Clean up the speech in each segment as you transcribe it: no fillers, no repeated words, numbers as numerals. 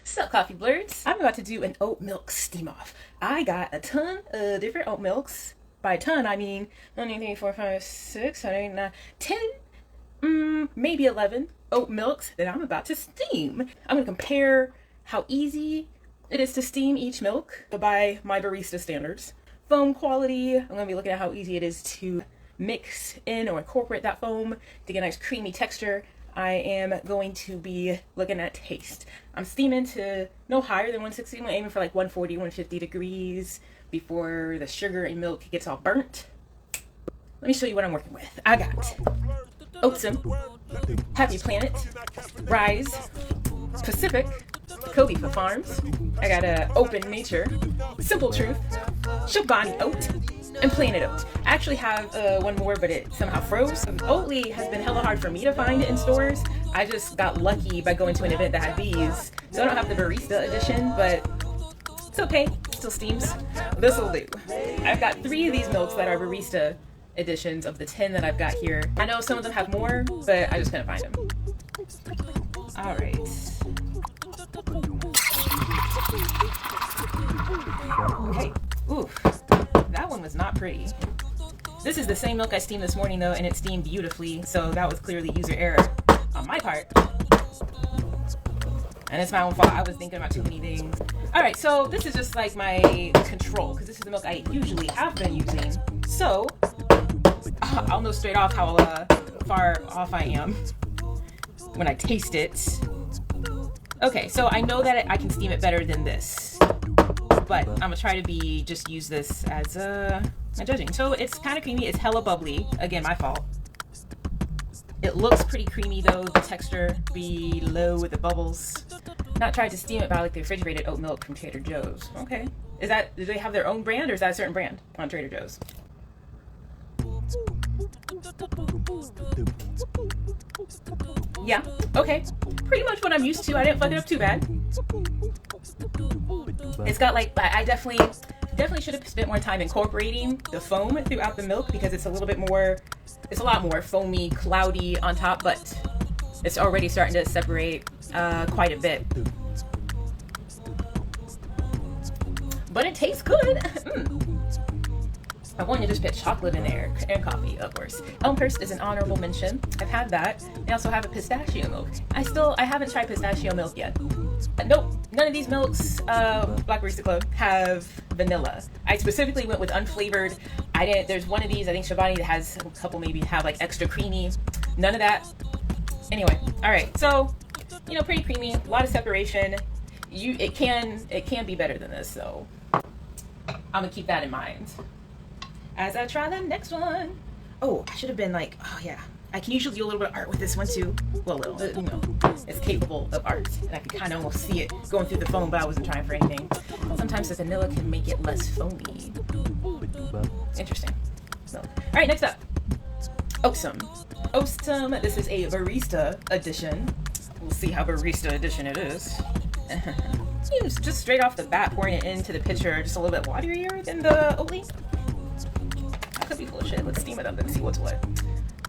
Sup, coffee blurs? I'm about to do an oat milk steam off. I got a ton of different oat milks. By a ton, I mean 1, 2, 3, 4, 5, 6, 7, 8, 9, 10, maybe 11 oat milks that I'm about to steam. I'm gonna compare how easy it is to steam each milk by my barista standards. Foam quality, I'm gonna be looking at how easy it is to mix in or incorporate that foam to get a nice creamy texture. I am going to be looking at taste. I'm steaming to no higher than 160. I'm aiming for like 140, 150 degrees before the sugar and milk gets all burnt. Let me show you what I'm working with. I got Oatsum, Happy Planet, Rise, Pacific, Kobe for Farms. I got Open Nature, Simple Truth, Shabani Oat, and Planet Oat. I actually have one more, but it somehow froze. Oatly has been hella hard for me to find in stores. I just got lucky by going to an event that had these. So I don't have the barista edition, but it's okay. It still steams. This will do. I've got 3 of these milks that are barista editions of the 10 that I've got here. I know some of them have more, but I just couldn't find them. All right. Okay. Oof. That one was not pretty. This is the same milk I steamed this morning though, and it steamed beautifully, so that was clearly user error on my part. And it's my own fault. I was thinking about too many things. Alright, so this is just like my control, because this is the milk I usually have been using. So, I'll know straight off how far off I am when I taste it. Okay, so I know that I can steam it better than this, but I'm gonna try to use this as my judging. So it's kind of creamy. It's hella bubbly. Again, my fault. It looks pretty creamy though. The texture below with the bubbles. Not tried to steam it by like the refrigerated oat milk from Trader Joe's. Okay, do they have their own brand, or is that a certain brand on Trader Joe's? Yeah, okay. Pretty much what I'm used to. I didn't fuck it up too bad. It's got like, I definitely should have spent more time incorporating the foam throughout the milk, because it's a lot more foamy, cloudy on top, but it's already starting to separate quite a bit. But it tastes good. I wanted to just put chocolate in there, and coffee, of course. Elmhurst is an honorable mention. I've had that. I also have a pistachio milk. I haven't tried pistachio milk yet. Nope, none of these milks, Black Barista Club, have vanilla. I specifically went with unflavored. There's one of these, I think Shabani, that has a couple maybe have like extra creamy. None of that. Anyway, all right, so, pretty creamy, a lot of separation. It can be better than this, so I'm gonna keep that in mind as I try the next one. Oh, I should have been like, oh yeah, I can usually do a little bit of art with this one too. Well, a little, it's capable of art, and I can kind of almost see it going through the foam, but I wasn't trying for anything. Sometimes the vanilla can make it less foamy. Interesting. So, all right, next up, Oatsum. This is a barista edition. We'll see how barista edition it is. Just straight off the bat, pouring it into the pitcher, just a little bit waterier than the Oatly. Could be full of shit. Let's steam it up and see what's what.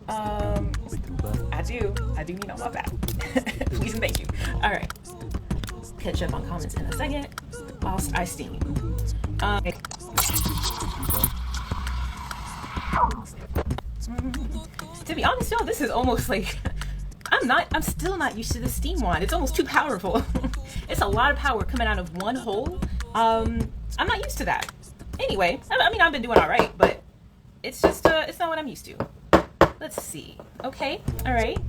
I do need all my fat. Please and thank you. All right. Catch up on comments in a second whilst I steam. To be honest, y'all, this is almost like I'm still not used to the steam wine. It's almost too powerful. It's a lot of power coming out of one hole. I'm not used to that. Anyway, I mean, I've been doing all right, but it's just, it's not what I'm used to. Let's see. Okay, all right.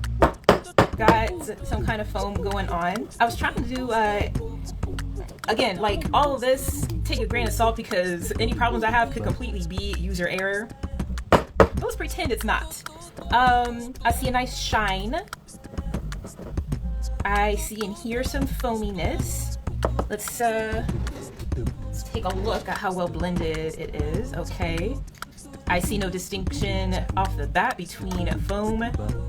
Got some kind of foam going on. I was trying to do, again, like all of this, take a grain of salt, because any problems I have could completely be user error. But let's pretend it's not. I see a nice shine. I see and hear some foaminess. Let's take a look at how well blended it is. Okay. I see no distinction off the bat between foam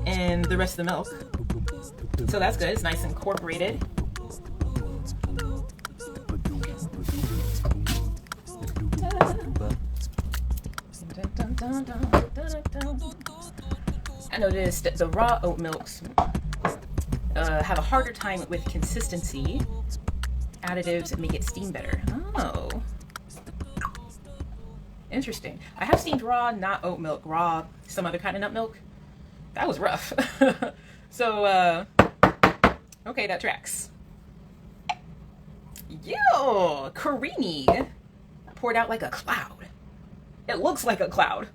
and the rest of the milk. So that's good. It's nice and incorporated. I noticed that the raw oat milks have a harder time with consistency. additives and make it steam better. Oh. Interesting. I have steamed raw, not oat milk, raw, some other kind of nut milk. That was rough. So, okay, that tracks. Yo, creamy. Poured out like a cloud. It looks like a cloud.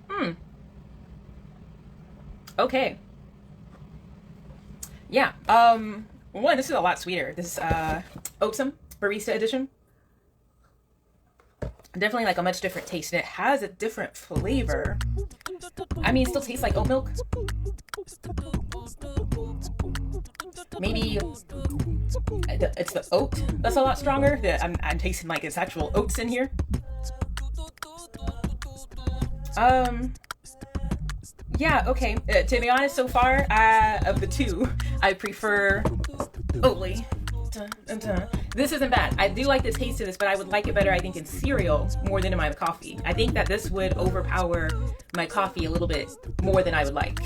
Okay. Yeah, one, this is a lot sweeter. This is, Oatsum Barista Edition. Definitely like a much different taste, and it has a different flavor. I mean, it still tastes like oat milk. Maybe it's the oat that's a lot stronger. I'm tasting like it's actual oats in here. Yeah, okay. To be honest, so far, of the two, I prefer Oatly. This isn't bad. I do like the taste of this, but I would like it better, I think, in cereal more than in my coffee. I think that this would overpower my coffee a little bit more than I would like.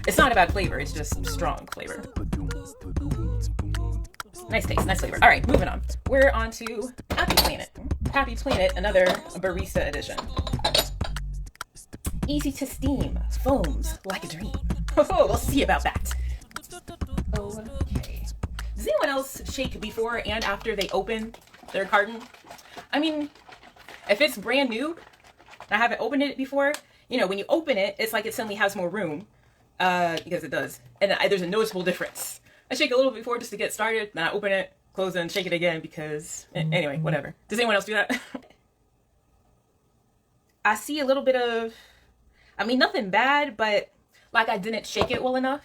It's not a bad flavor, it's just strong flavor. Nice taste, nice flavor. All right, moving on. We're on to Happy Planet. Happy Planet, another barista edition. Easy to steam, foams like a dream. Oh, we'll see about that. Okay. Does anyone else shake before and after they open their carton? I mean, if it's brand new, I haven't opened it before, you know, when you open it, it's like it suddenly has more room, because it does. And there's a noticeable difference. I shake a little before just to get started, then I open it, close it, and shake it again because, anyway, whatever. Does anyone else do that? I see a little bit of, I mean, nothing bad, but like I didn't shake it well enough.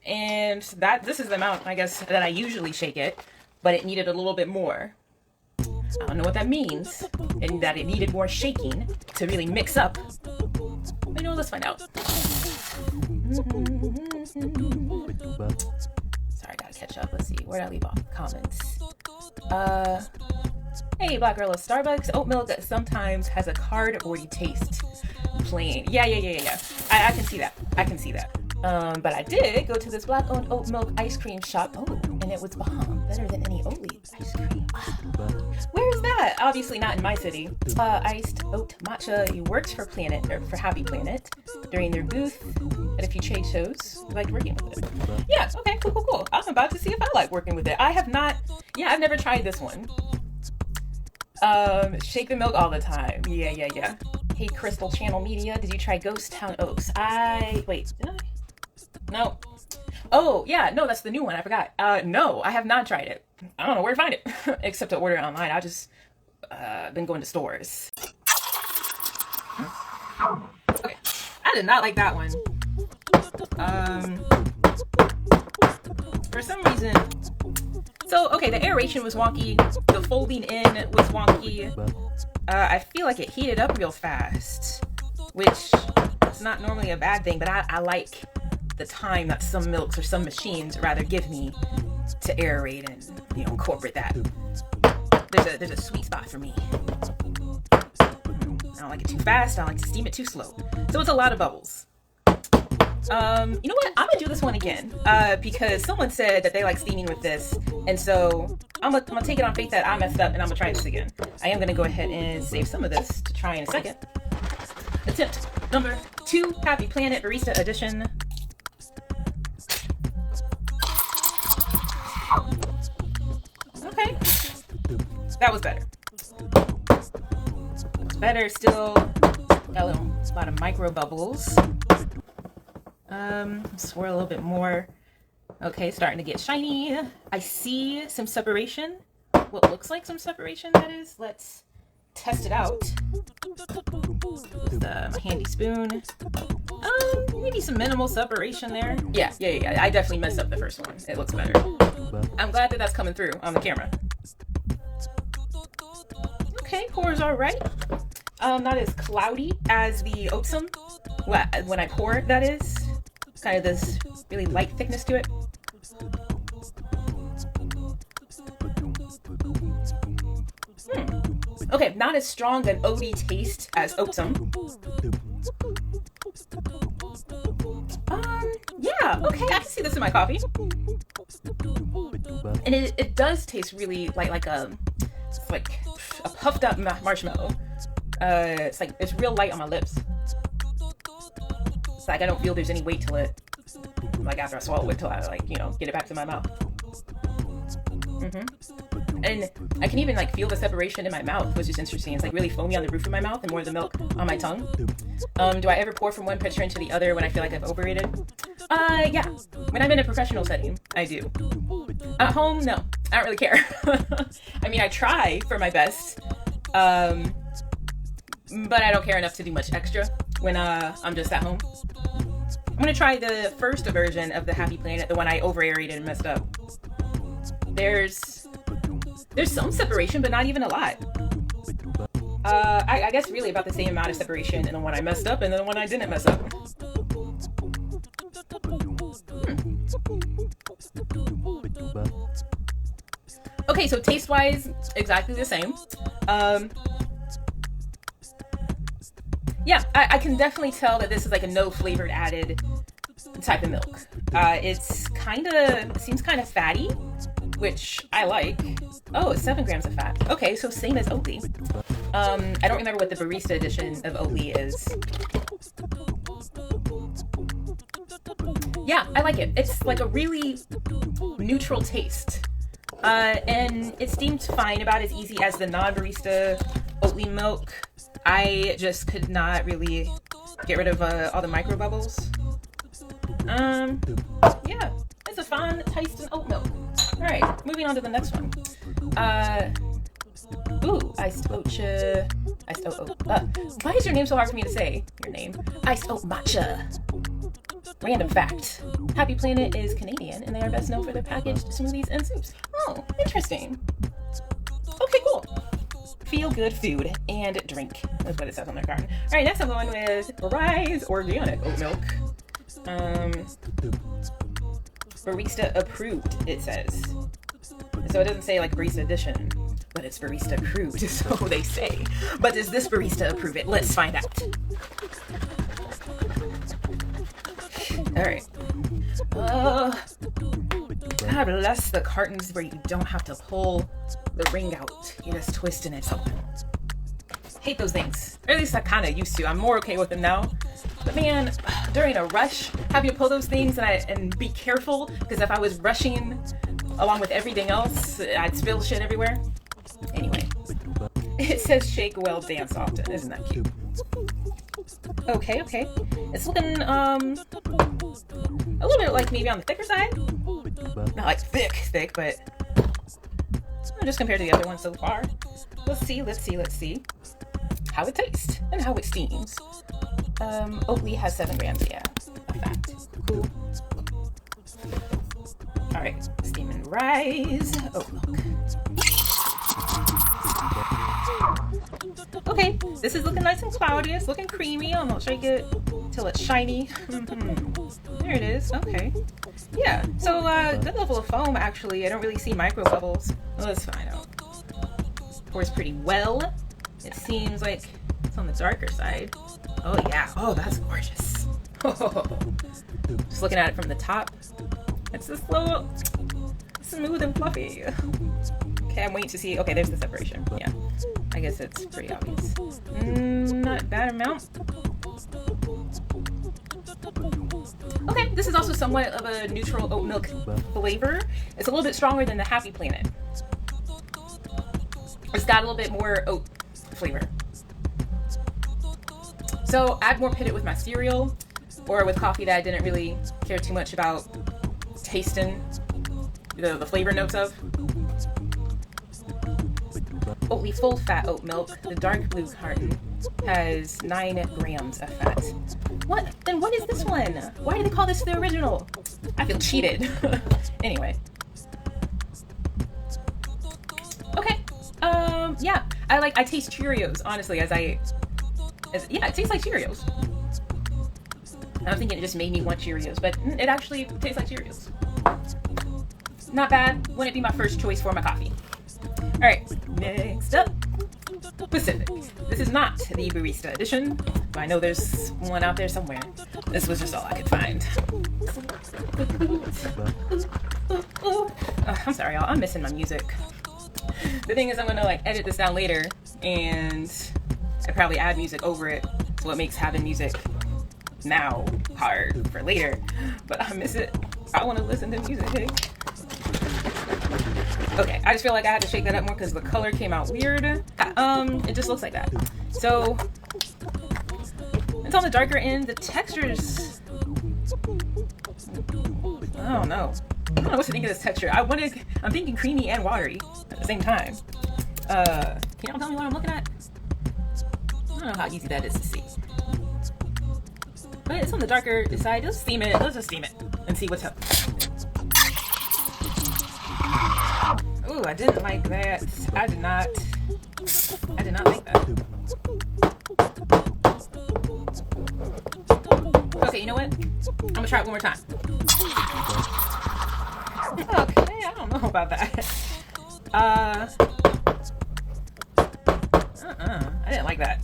And this is the amount, I guess, that I usually shake it, but it needed a little bit more. I don't know what that means, and that it needed more shaking to really mix up. You know, let's find out. Sorry, I gotta catch up. Let's see, where did I leave off? Comments. Hey, Black Girl of Starbucks. Oat milk sometimes has a cardboardy taste. Plain. Yeah. I can see that. But I did go to this black-owned oat milk ice cream shop. Oh, and it was bomb. Better than any Oatly ice cream. Where is that? Obviously not in my city. Iced oat matcha. He works for Happy Planet during their booth at a few trade shows. I liked working with it. Yeah, okay, cool. I'm about to see if I like working with it. I've never tried this one. Shake the milk all the time. Yeah. Hey, Crystal Channel Media, did you try Ghost Town Oaks? Wait, did I? No. Oh, yeah, no, that's the new one, I forgot. No, I have not tried it. I don't know where to find it, except to order it online. I just, been going to stores. Okay, I did not like that one. For some reason, okay, the aeration was wonky, the folding in was wonky. I feel like it heated up real fast, which is not normally a bad thing, but I like the time that some milks or some machines rather give me to aerate and, you know, incorporate that. There's a sweet spot for me. I don't like it too fast, I don't like to steam it too slow. So it's a lot of bubbles. You know what? I'm gonna do this one again, because someone said that they like steaming with this, and so I'm gonna take it on faith that I messed up, and I'm gonna try this again. I am gonna go ahead and save some of this to try in a second. Attempt number 2, Happy Planet Barista Edition. Okay, that was better. Better still. Got a lot of micro bubbles. Swirl a little bit more. Okay, starting to get shiny. I see some separation. What looks like some separation, that is. Let's test it out with my handy spoon. Maybe some minimal separation there. Yeah. I definitely messed up the first one. It looks better. I'm glad that that's coming through on the camera. Okay, pours all right. Not as cloudy as the Oatsum. When I pour, that is. Kind of this really light thickness to it. Okay, not as strong an oaty taste as Oatsum. Yeah, Yeah, okay, I can see this in my coffee. And it does taste really like a puffed up marshmallow. It's real light on my lips. It's like I don't feel there's any weight to it. Like after I swallow it till I get it back to my mouth. And I can even feel the separation in my mouth, which is interesting. It's really foamy on the roof of my mouth and more of the milk on my tongue. Do I ever pour from one pitcher into the other when I feel like I've overrated? Yeah. When I'm in a professional setting, I do. At home, no. I don't really care. I mean, I try for my best, but I don't care enough to do much extra when I'm just at home. I'm gonna try the first version of the Happy Planet, the one I over-aerated and messed up. There's some separation, but not even a lot. I guess really about the same amount of separation in the one I messed up and the one I didn't mess up. Okay, so taste-wise, exactly the same. Yeah, I can definitely tell that this is a no flavored added type of milk. Seems kind of fatty, which I like. Oh, it's 7 grams of fat. Okay, so same as Oatly. I don't remember what the barista edition of Oatly is. Yeah, I like it. It's a really neutral taste. And it steamed fine, about as easy as the non-barista Oatly milk. I just could not really get rid of all the micro bubbles. Yeah, it's a fun taste in oat milk. Alright, moving on to the next one. Iced oat. Why is your name so hard for me to say? Your name. Iced oat matcha. Random fact. Happy Planet is Canadian, and they are best known for their packaged smoothies and soups. Oh, interesting. Okay, cool. Feel good food and drink. That's what it says on their carton. Alright, next I'm going with Rise Organic Oat Milk. Barista approved, it says. So it doesn't say barista edition, but it's barista approved, so they say. But does this barista approve it? Let's find out. Alright. God bless the cartons where you don't have to pull the ring out. You just twist and it's open. Hate those things. Or at least I kind of used to. I'm more okay with them now. But man, during a rush, having to pull those things and be careful, because if I was rushing along with everything else, I'd spill shit everywhere. Anyway, it says shake well, dance often. Isn't that cute? Okay. It's looking a little bit maybe on the thicker side. Not thick, but just compared to the other ones so far. Let's see how it tastes and how it steams. Oatly has 7 grams, yeah, of fat. Cool. Alright, steaming Rise oat milk. Okay, this is looking nice and cloudy. It's looking creamy. I'm gonna shake it till it's shiny. There it is. Okay. Yeah, so good level of foam actually. I don't really see micro bubbles. Let's find out. Pours pretty well. It seems like it's on the darker side. Oh yeah. Oh, that's gorgeous. Just looking at it from the top. It's just little smooth and fluffy. Okay, I'm waiting to see. Okay, there's the separation. Yeah. I guess it's pretty obvious. Not a bad amount. Okay, this is also somewhat of a neutral oat milk flavor. It's a little bit stronger than the Happy Planet. It's got a little bit more oat flavor. So I'd more pit it with my cereal or with coffee that I didn't really care too much about tasting the flavor notes of. Oatly full fat oat milk, the dark blue carton, has 9 grams of fat. What? Then what is this one? Why do they call this the original? I feel cheated. Anyway. Okay. Yeah. I taste Cheerios, honestly, yeah, it tastes like Cheerios. I'm thinking it just made me want Cheerios, but it actually tastes like Cheerios. Not bad. Wouldn't be my first choice for my coffee. Alright, next up, Pacific. This is not the barista edition, I know there's one out there somewhere. This was just all I could find. I'm sorry, y'all. I'm missing my music. The thing is, I'm gonna like edit this down later, and I probably add music over it, so it makes having music now hard for later. But I miss it. I want to listen to music. Okay, I just feel like I had to shake that up more because the color came out weird. It just looks like that. So it's on the darker end. The textures, I don't know. I don't know what to think of this texture. I'm thinking creamy and watery at the same time. Can y'all tell me what I'm looking at? I don't know how easy that is to see. But it's on the darker side. Let's steam it. Let's just steam it and see what's up. Ooh, I didn't like that. I did not like that. Okay, you know what? I'm gonna try it one more time. Okay, I don't know about that. I didn't like that.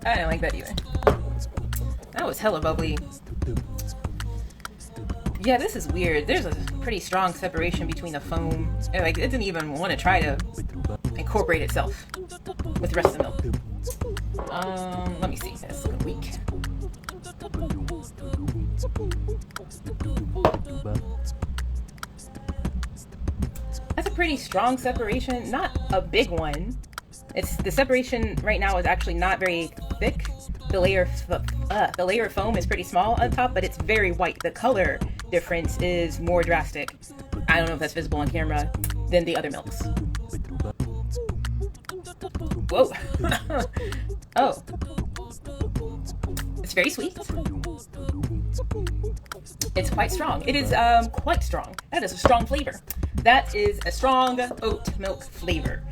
I didn't like that either. That was hella bubbly. Yeah, this is weird. There's a pretty strong separation between the foam. And, like, it didn't even want to try to incorporate itself with the rest of the milk. Let me see. That's looking weak. That's a pretty strong separation. Not a big one. The separation right now is actually not very thick. The layer of foam is pretty small on top, but it's very white. The color difference is more drastic. I don't know if that's visible on camera than the other milks. Whoa. Oh. It's very sweet. It's quite strong. It is quite strong. That is a strong flavor. That is a strong oat milk flavor.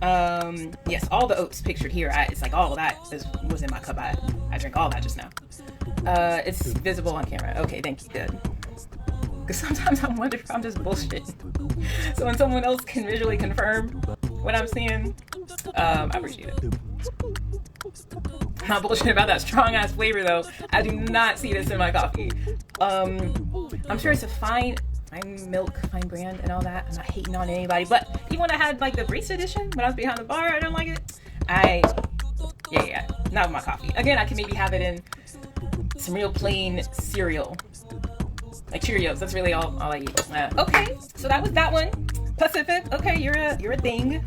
Yes, all the oats pictured here, it's like all of that was in my cup. I drank all that just now. It's visible on camera. Okay, thank you, good. Because sometimes I wonder if I'm just bullshitting. So when someone else can visually confirm what I'm seeing, I appreciate it. I'm not bullshitting about that strong ass flavor though. I do not see this in my coffee. I'm sure it's a fine milk, fine brand and all that. I'm not hating on anybody, but even when I had like the barista edition, when I was behind the bar, I don't like it. Yeah, not with my coffee. Again, I can maybe have it in some real plain cereal, like Cheerios. That's really all I eat. Okay, so that was that one. Pacific. Okay, you're a thing.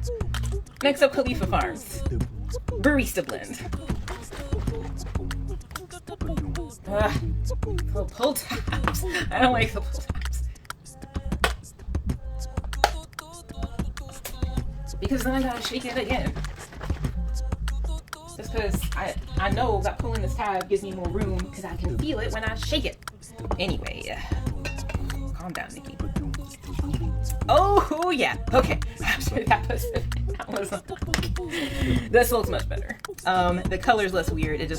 Next up, Khalifa Farms barista blend. Pull tabs. I don't like the pull tabs. Because then I gotta shake it again. Just because I know that pulling this tab gives me more room because I can feel it when I shake it. Anyway, calm down, Nikki. Oh yeah, okay. After that was this looks much better. The color's less weird. It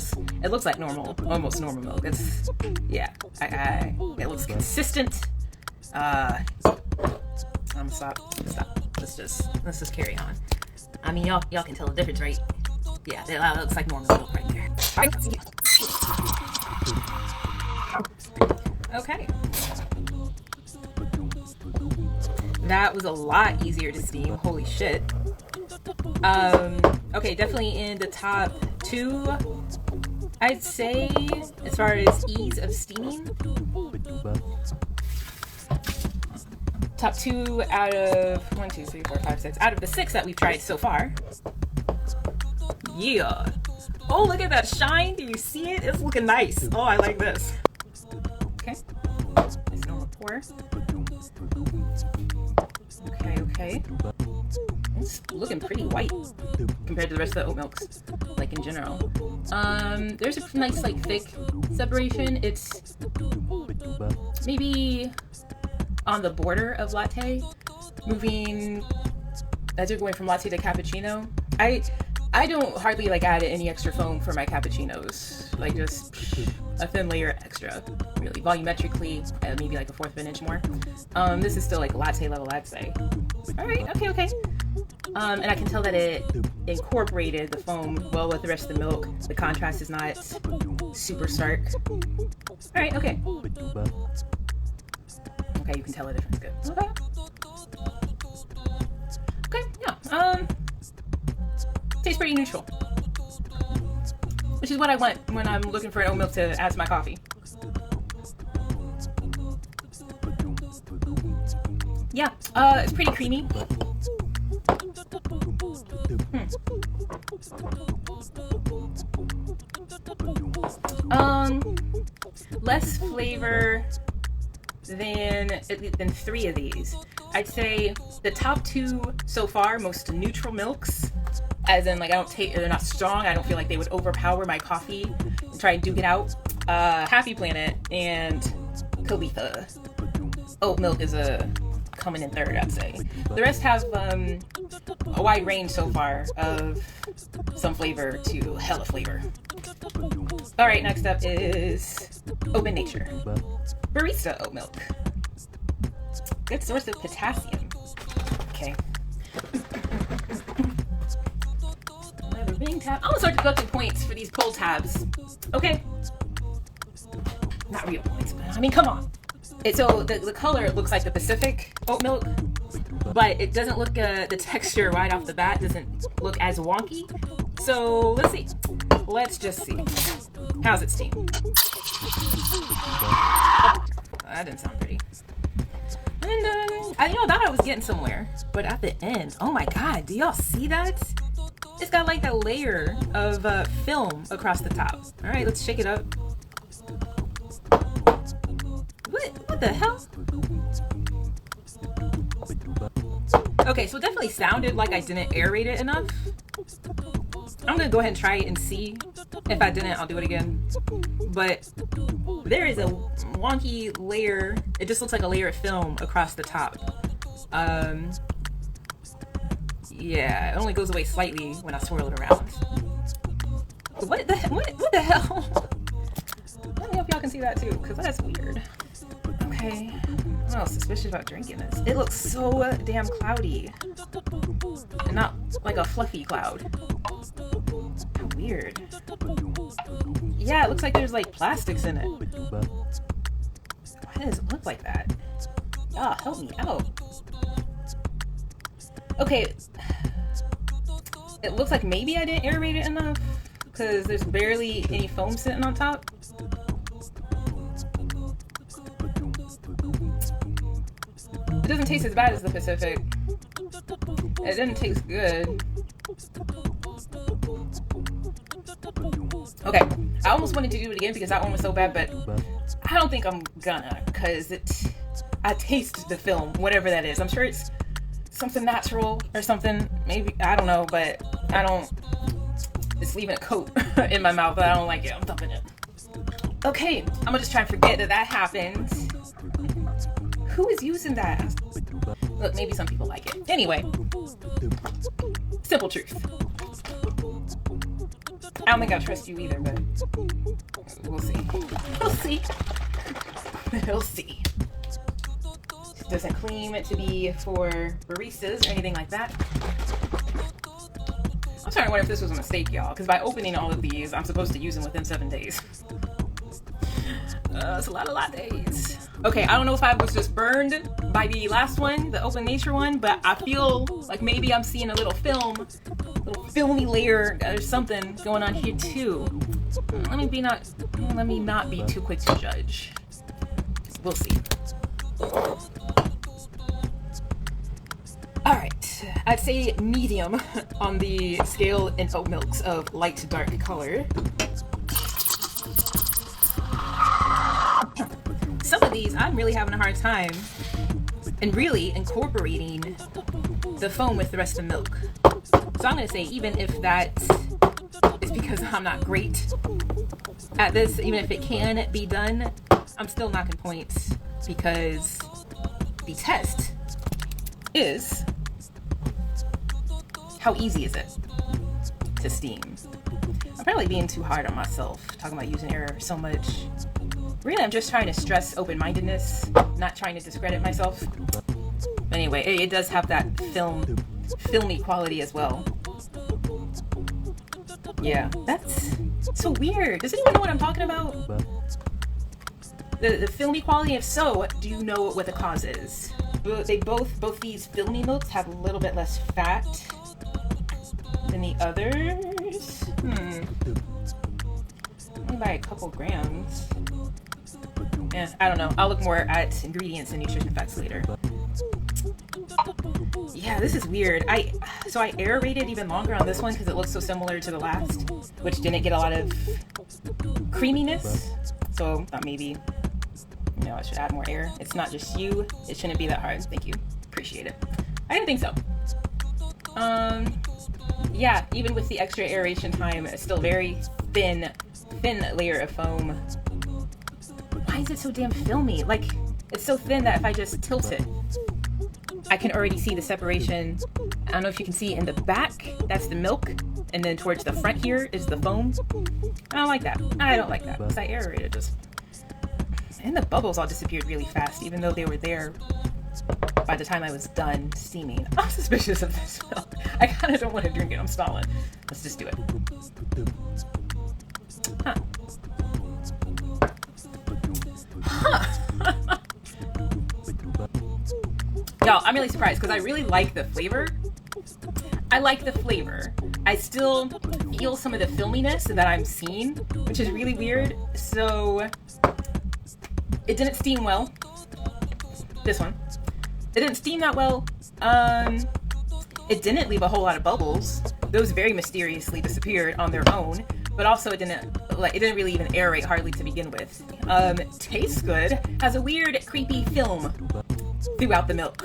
looks like normal, almost normal milk. It's it looks consistent. I'm gonna stop. Let's just carry on. I mean, y'all can tell the difference, right? Yeah, that looks like normal milk right there. Okay. That was a lot easier to steam. Holy shit. Okay, definitely in the top 2, I'd say, as far as ease of steaming. Top 2 out of 1, 2, 3, 4, 5, 6 out of the 6 that we've tried so far. Yeah. Oh, look at that shine. Do you see it? It's looking nice. Oh, I like this. Okay. Nice normal pour. Okay. It's looking pretty white compared to the rest of the oat milks, like in general. There's a nice like thick separation. It's maybe on the border of latte, moving as you're going from latte to cappuccino. I don't hardly like add any extra foam for my cappuccinos, like just a thin layer extra, really volumetrically, maybe like a 1/4 of an inch more. This is still like latte level, I'd say. All right, okay. And I can tell that it incorporated the foam well with the rest of the milk. The contrast is not super stark. All right, okay. Okay, you can tell the difference. Good. Okay. Okay, yeah. Tastes pretty neutral, which is what I want when I'm looking for an oat milk to add to my coffee. Yeah, it's pretty creamy. Less flavor than 3 of these. I'd say the top 2 so far, most neutral milks, as in like they're not strong. I don't feel like they would overpower my coffee and try and duke it out. Happy Planet and Khalifa. Oat milk is coming in third, I'd say. The rest have a wide range so far of some flavor to hella flavor. All right, next up is Open Nature Barista Oat Milk. Good source of potassium. Okay. Another ring tab. I'm gonna start deducting points for these pull tabs. Okay. Not real points, but I mean, come on. So the color looks like the Pacific oat milk, but it doesn't look, the texture right off the bat doesn't look as wonky. So let's see. Let's just see. How's it steam? That didn't sound pretty. And I thought I was getting somewhere, but at the end, oh my god, do y'all see that? It's got like a layer of film across the top. All right, let's shake it up. What the hell? Okay, so it definitely sounded like I didn't aerate it enough. I'm gonna go ahead and try it and see. If I didn't, I'll do it again. But there is a wonky layer. It just looks like a layer of film across the top. Yeah, it only goes away slightly when I swirl it around. What the hell? Let me know if y'all can see that too, because that's weird. Okay, I'm not suspicious about drinking this. It looks so damn cloudy. And not like a fluffy cloud. How weird. Yeah, it looks like there's like plastics in it. Why does it look like that? Ah, help me out. Okay. It looks like maybe I didn't aerate it enough, because there's barely any foam sitting on top. It doesn't taste as bad as the Pacific. It doesn't taste good. Okay, I almost wanted to do it again because that one was so bad, but I don't think I'm gonna, because I taste the film, whatever that is. I'm sure it's something natural or something, maybe, I don't know, but it's leaving a coat in my mouth, but I don't like it. I'm dumping it. Okay, I'm gonna just try and forget that happened. Who is using that? Look, maybe some people like it. Anyway, simple truth. I don't think I trust you either, but we'll see. We'll see. We'll see. It doesn't claim it to be for baristas or anything like that. I'm starting to wonder if this was a mistake, y'all, because by opening all of these, I'm supposed to use them within 7 days. It's a lot of lattes. Okay, I don't know if I was just burned by the last one, the Open Nature one, but I feel like maybe I'm seeing a little filmy layer or something going on here too. Let me not be too quick to judge. We'll see. All right, I'd say medium on the scale in oat milks of light to dark color. Some of these, I'm really having a hard time and really incorporating the foam with the rest of the milk. So I'm going to say, even if that is because I'm not great at this, even if it can be done, I'm still knocking points because the test is how easy is it to steam. I'm probably being too hard on myself, talking about using air so much. Really, I'm just trying to stress open-mindedness, not trying to discredit myself. But anyway, it does have that film filmy quality as well. Yeah, that's so weird. Does anyone know what I'm talking about? The filmy quality? If so, do you know what the cause is? They both these filmy milks have a little bit less fat than the others. Only by a couple grams. Yeah, I don't know. I'll look more at ingredients and nutrition facts later. Yeah, this is weird. So I aerated even longer on this one because it looks so similar to the last, which didn't get a lot of creaminess. So thought maybe, I should add more air. It's not just you. It shouldn't be that hard. Thank you. Appreciate it. I didn't think so. Yeah, even with the extra aeration time, it's still very thin layer of foam. Why is it so damn filmy? Like, it's so thin that if I just tilt it, I can already see the separation. I don't know if you can see in the back, that's the milk, and then towards the front here is the foam. I don't like that. I don't like that because I aerated just. And the bubbles all disappeared really fast, even though they were there by the time I was done steaming. I'm suspicious of this milk. I kind of don't want to drink it. I'm stalling. Let's just do it. Huh. Y'all, I'm really surprised because I really like the flavor. I still feel some of the filminess that I'm seeing, which is really weird. So it didn't steam well. This one. It didn't steam that well. It didn't leave a whole lot of bubbles. Those very mysteriously disappeared on their own. But also it didn't really even aerate hardly to begin with. Tastes good. Has a weird, creepy film throughout the milk.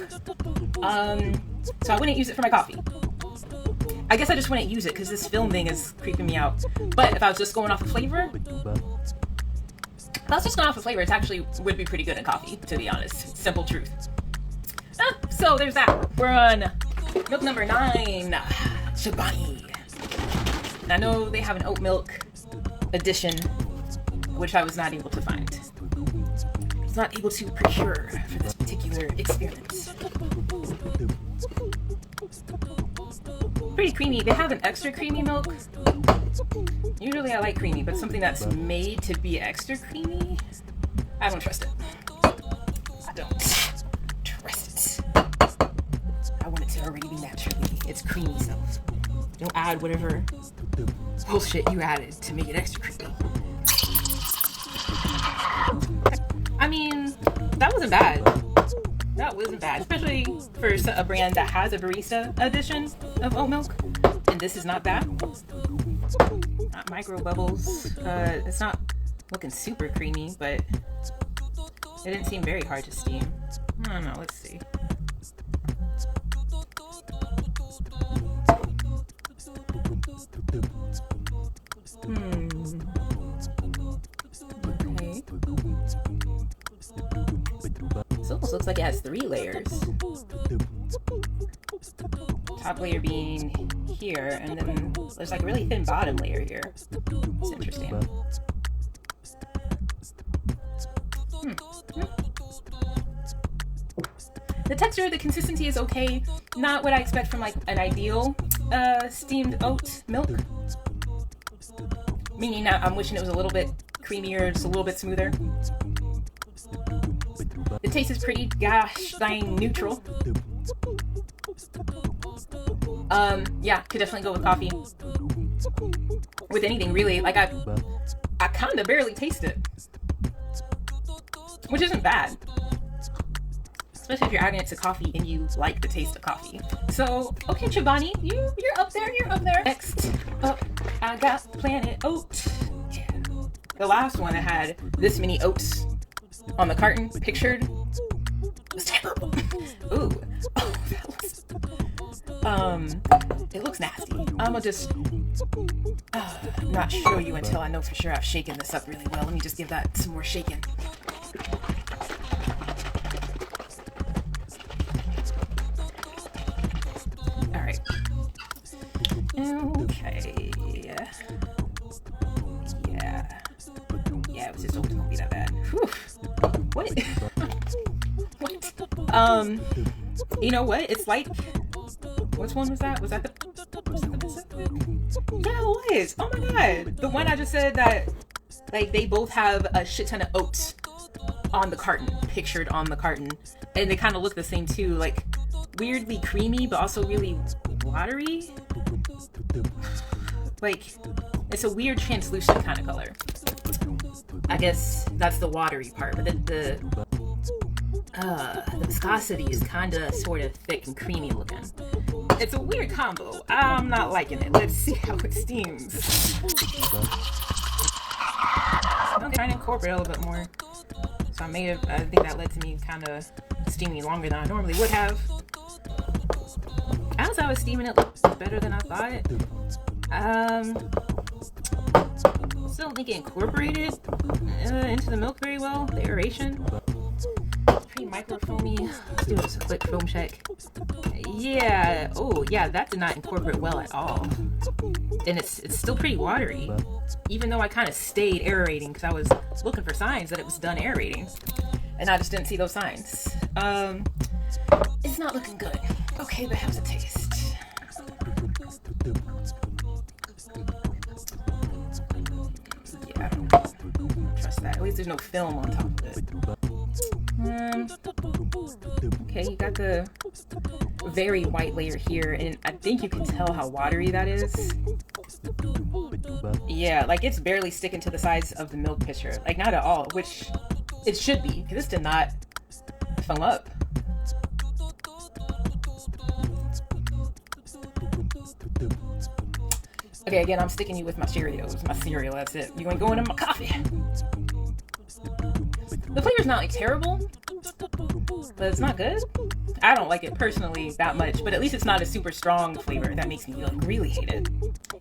So I wouldn't use it for my coffee. I guess I just wouldn't use it because this film thing is creeping me out. But if I was just going off of flavor, it actually would be pretty good in coffee, to be honest. Simple truth. So there's that. We're on milk number 9, Chobani. I know they have an oat milk edition, which I was not able to find. I was not able to procure for this particular experiment. Pretty creamy. They have an extra creamy milk. Usually I like creamy, but something that's made to be extra creamy, I don't trust it. I don't trust it. I want it to already be naturally its creamy self. Don't add whatever bullshit you added to make it extra creamy. I mean, that wasn't bad. That wasn't bad, especially for a brand that has a barista edition of oat milk. And this is not that. Not micro bubbles. It's not looking super creamy, but it didn't seem very hard to steam. I don't know. Let's see. Okay. This almost looks like it has 3 layers. Top layer being here, and then there's like a really thin bottom layer here. It's interesting. The texture, the consistency is okay. Not what I expect from like an ideal steamed oat milk. Meaning that I'm wishing it was a little bit creamier, just a little bit smoother. The taste is pretty gosh dang neutral. Yeah, could definitely go with coffee. With anything really. Like I kinda barely taste it. Which isn't bad. Especially if you're adding it to coffee and you like the taste of coffee. So, okay, Chobani, you're up there, Next up, I got Planet Oat. Yeah. The last one that had this many oats on the carton pictured was terrible. Ooh. Oh, that looks... it looks nasty. I'ma just not show you until I know for sure I've shaken this up really well. Let me just give that some more shaking. Alright. Okay. Yeah, it was just always gonna be that bad. Whew. What? What? You know what? It's like Which one was that? Was that the Pacific? Yeah, it was. Oh my god. The one I just said that, like, they both have a shit ton of oats on the carton, pictured on the carton. And they kind of look the same too, like weirdly creamy, but also really watery. Like, it's a weird translucent kind of color. I guess that's the watery part, but the viscosity is kind of sort of thick and creamy looking. It's a weird combo. I'm not liking it. Let's see how it steams. I'm trying to incorporate a little bit more. So I think that led to me kind of steaming longer than I normally would have. As I was steaming, it looked better than I thought. Still don't think it incorporated into the milk very well, the aeration. Pretty micro foamy. Let's do just a quick foam check. Yeah, oh yeah, that did not incorporate well at all. And it's still pretty watery, even though I kind of stayed aerating because I was looking for signs that it was done aerating, and I just didn't see those signs. It's not looking good. Okay, but how's it taste? Yeah, trust that. At least there's no film on top of it. Okay, you got the very white layer here, and I think you can tell how watery that is. Yeah, like it's barely sticking to the size of the milk pitcher. Like, not at all, which it should be, because this did not foam up. Okay, again, I'm sticking you with my Cheerios. My cereal, that's it. You ain't going in my coffee. The flavor's not like terrible, but it's not good. I don't like it personally that much, but at least it's not a super strong flavor that makes me like really hate it.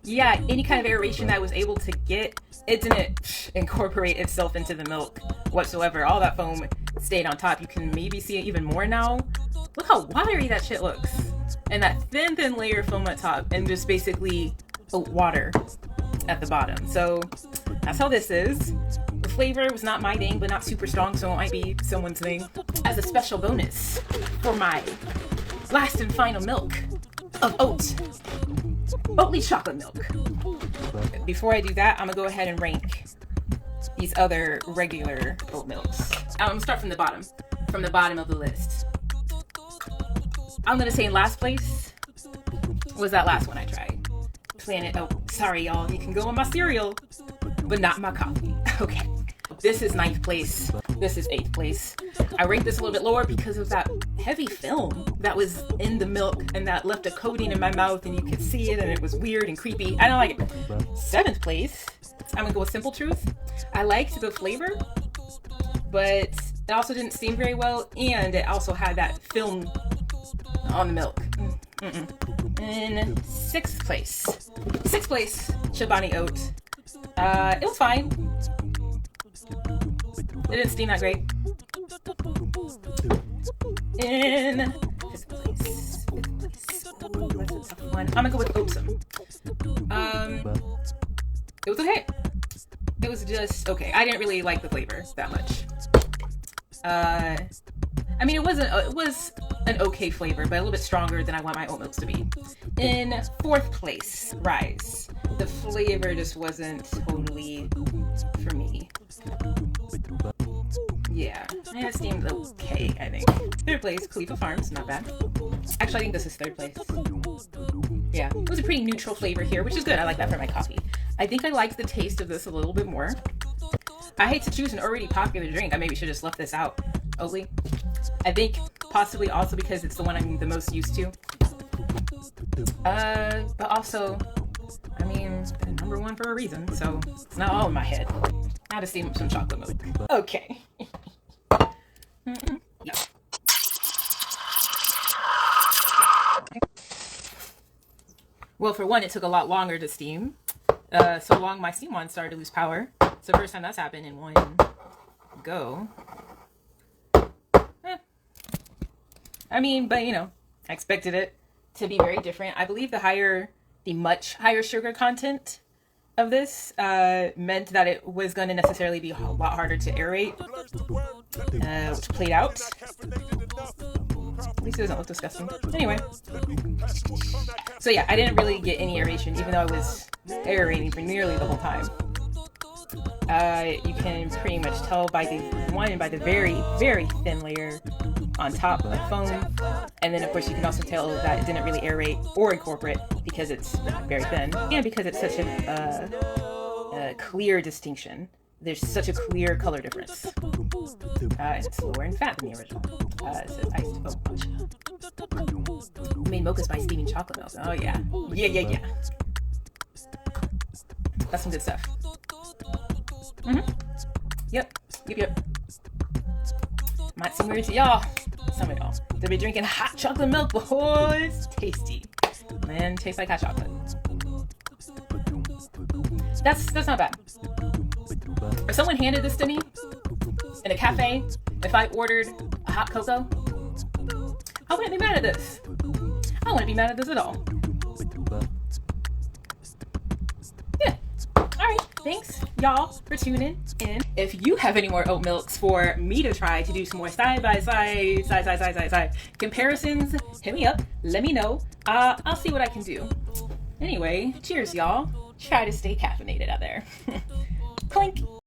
Yeah, any kind of aeration that I was able to get, it didn't incorporate itself into the milk whatsoever. All that foam stayed on top. You can maybe see it even more now. Look how watery that shit looks. And that thin layer of foam at top, and just basically water at the bottom. So that's how this is. The flavor was not my thing, but not super strong, so it might be someone's thing. As a special bonus for my last and final milk of Oatly chocolate milk. Before I do that, I'm gonna go ahead and rank these other regular oat milks. I'm gonna start from the bottom of the list. I'm gonna say in last place was that last one I tried. Oh, sorry y'all, you can go on my cereal, but not my coffee. Okay. This is 9th place. This is 8th place. I ranked this a little bit lower because of that heavy film that was in the milk and that left a coating in my mouth and you could see it and it was weird and creepy. I don't like it. 7th place, I'm gonna go with Simple Truth. I liked the flavor, but it also didn't steam very well, and it also had that film on the milk. In 6th place, Chobani Oat. It was fine. It didn't steam that great. In 5th place. Ooh, that's a tough one. I'm gonna go with Oatsome. It was okay. It was just okay. I didn't really like the flavor that much. I mean, it was an okay flavor, but a little bit stronger than I want my oat milks to be. In 4th place, Rise. The flavor just wasn't totally for me. Yeah, it seemed okay, I think. 3rd place, Khalifa Farms, not bad. Actually, I think this is 3rd place. Yeah, it was a pretty neutral flavor here, which is good. I like that for my coffee. I think I liked the taste of this a little bit more. I hate to choose an already popular drink. I maybe should have just left this out. Oatly. I think possibly also because it's the one I'm the most used to. But also, I mean, number 1 for a reason, so it's not all in my head. Now to steam up some chocolate milk. Okay. No. Well, for one, it took a lot longer to steam. So long my steam wand started to lose power. It's the first time that's happened in one go. I mean, but you know, I expected it to be very different. I believe the much higher sugar content of this meant that it was going to necessarily be a lot harder to aerate, which played out. At least it doesn't look disgusting. Anyway. So yeah, I didn't really get any aeration, even though I was aerating for nearly the whole time. You can pretty much tell by the very, very thin layer on top of the foam. And then of course you can also tell that it didn't really aerate or incorporate because it's very thin, and because it's such a clear distinction. There's such a clear color difference. It's lower in fat than the original. It says iced oat matcha. Made mochas by steaming chocolate milk. Oh yeah. Yeah. That's some good stuff. Yep. Might seem weird to y'all. Some of y'all. They'll be drinking hot chocolate milk, boys. Tasty. Man, tastes like hot chocolate. That's not bad. If someone handed this to me in a cafe, if I ordered a hot cocoa, I wouldn't be mad at this. I wouldn't be mad at this at all. Yeah. Alright, thanks y'all for tuning in. If you have any more oat milks for me to try to do some more side by side comparisons, hit me up, let me know. I'll see what I can do. Anyway, cheers y'all. Try to stay caffeinated out there. Clink.